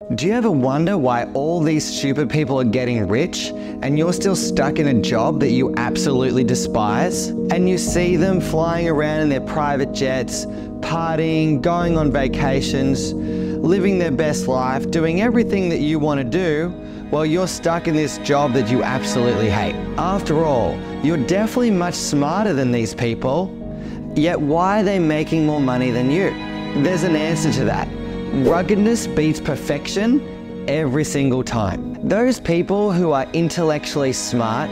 Do you ever wonder why all these stupid people are getting rich and you're still stuck in a job that you absolutely despise? And you see them flying around in their private jets, partying, going on vacations, living their best life, doing everything that you want to do, while you're stuck in this job that you absolutely hate. After all, you're definitely much smarter than these people, yet why are they making more money than you? There's an answer to that. Ruggedness beats perfection every single time. Those people who are intellectually smart,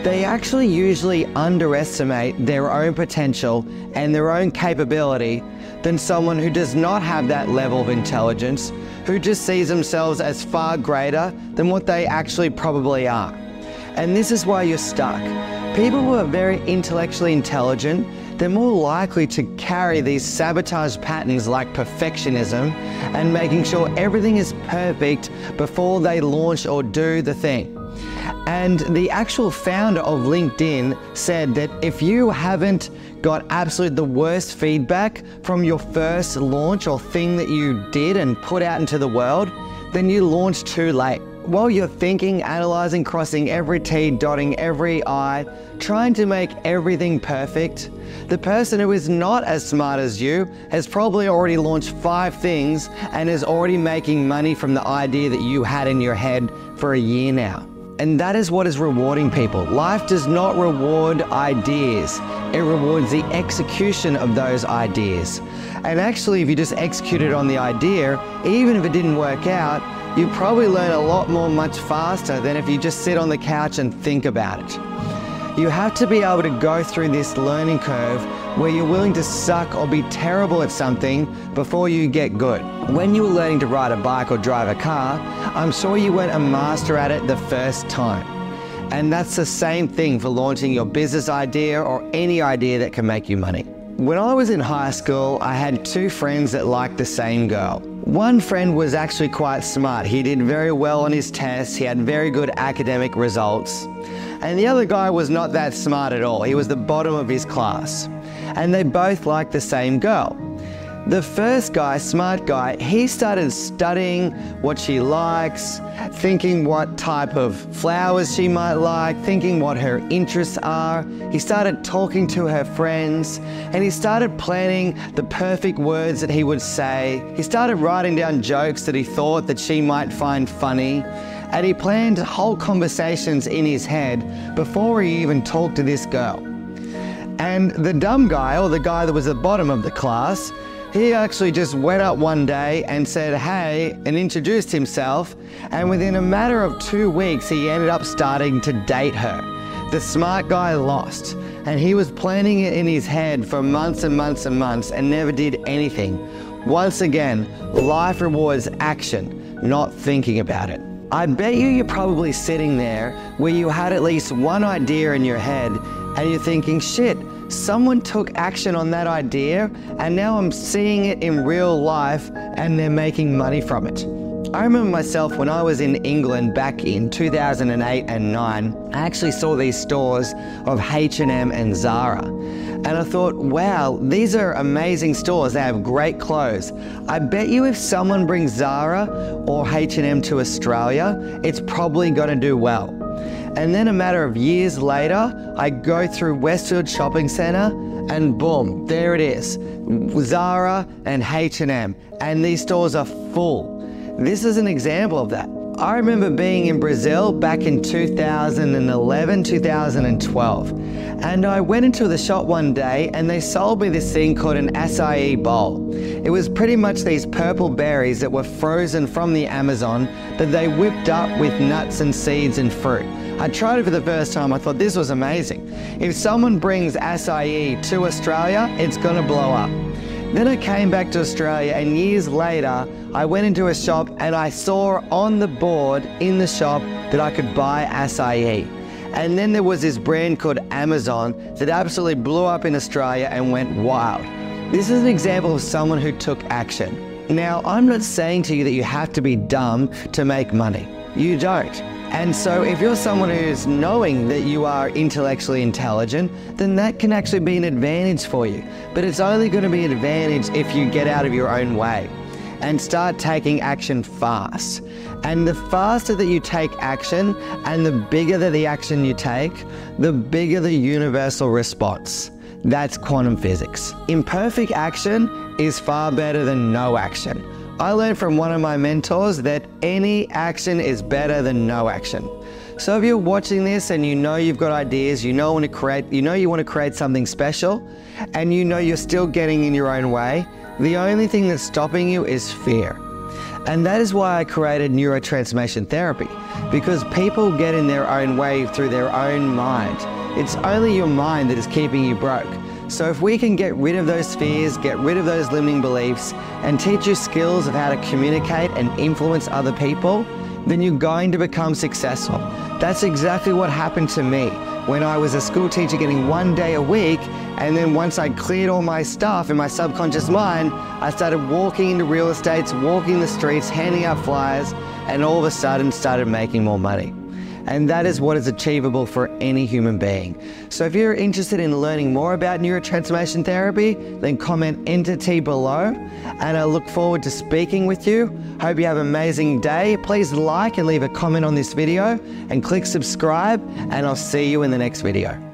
they actually usually underestimate their own potential and their own capability than someone who does not have that level of intelligence, who just sees themselves as far greater than what they actually probably are. And this is why you're stuck. People who are very intellectually intelligent, they're more likely to carry these sabotage patterns like perfectionism and making sure everything is perfect before they launch or do the thing. And the actual founder of LinkedIn said that if you haven't got absolutely the worst feedback from your first launch or thing that you did and put out into the world, then you launched too late. While you're thinking, analyzing, crossing every T, dotting every I, trying to make everything perfect, the person who is not as smart as you has probably already launched 5 things and is already making money from the idea that you had in your head for a year now. And that is what is rewarding people. Life does not reward ideas. It rewards the execution of those ideas. And actually, if you just executed on the idea, even if it didn't work out, you probably learn a lot more much faster than if you just sit on the couch and think about it. You have to be able to go through this learning curve where you're willing to suck or be terrible at something before you get good. When you were learning to ride a bike or drive a car, I'm sure you weren't a master at it the first time. And that's the same thing for launching your business idea or any idea that can make you money. When I was in high school, I had 2 friends that liked the same girl. One friend was actually quite smart. He did very well on his tests. He had very good academic results. And the other guy was not that smart at all. He was the bottom of his class. And they both liked the same girl. The first guy, smart guy, he started studying what she likes, thinking what type of flowers she might like, thinking what her interests are. He started talking to her friends, and he started planning the perfect words that he would say. He started writing down jokes that he thought that she might find funny, and he planned whole conversations in his head before he even talked to this girl. And the dumb guy, or the guy that was at the bottom of the class, he actually just went up one day and said, hey, and introduced himself, and within a matter of 2 weeks, he ended up starting to date her. The smart guy lost, and he was planning it in his head for months and months and months and never did anything. Once again, life rewards action, not thinking about it. I bet you're probably sitting there where you had at least one idea in your head and you're thinking, shit, someone took action on that idea and now I'm seeing it in real life and they're making money from it. I remember myself when I was in England back in 2008 and 9, I actually saw these stores of H&M and Zara. And I thought, wow, these are amazing stores. They have great clothes. I bet you if someone brings Zara or H&M to Australia, it's probably going to do well. And then a matter of years later, I go through Westfield Shopping Centre and boom, there it is. Zara and H&M, and these stores are full. This is an example of that. I remember being in Brazil back in 2011, 2012, and I went into the shop one day and they sold me this thing called an acai bowl. It was pretty much these purple berries that were frozen from the Amazon that they whipped up with nuts and seeds and fruit. I tried it for the first time. I thought this was amazing. If someone brings acai to Australia, it's gonna blow up. Then I came back to Australia, and years later, I went into a shop and I saw on the board in the shop that I could buy acai. And then there was this brand called Amazon that absolutely blew up in Australia and went wild. This is an example of someone who took action. Now, I'm not saying to you that you have to be dumb to make money. You don't. And so if you're someone who's knowing that you are intellectually intelligent, then that can actually be an advantage for you. But it's only going to be an advantage if you get out of your own way. and start taking action fast. And the faster that you take action and the bigger the action you take, the bigger the universal response. That's quantum physics. Imperfect action is far better than no action. I learned from one of my mentors that any action is better than no action. So if you're watching this and you know you've got ideas, you know you want to create something special, and you know you're still getting in your own way, the only thing that's stopping you is fear. And that is why I created neurotransformation therapy, because people get in their own way through their own mind. It's only your mind that is keeping you broke. So if we can get rid of those fears, get rid of those limiting beliefs, and teach you skills of how to communicate and influence other people, then you're going to become successful. That's exactly what happened to me when I was a school teacher getting 1 day a week, and then once I cleared all my stuff in my subconscious mind, I started walking into real estates, walking the streets, handing out flyers, and all of a sudden started making more money. And that is what is achievable for any human being. So if you're interested in learning more about neurotransformation therapy, then comment entity below, and I look forward to speaking with you. Hope you have an amazing day. Please like and leave a comment on this video and click subscribe, and I'll see you in the next video.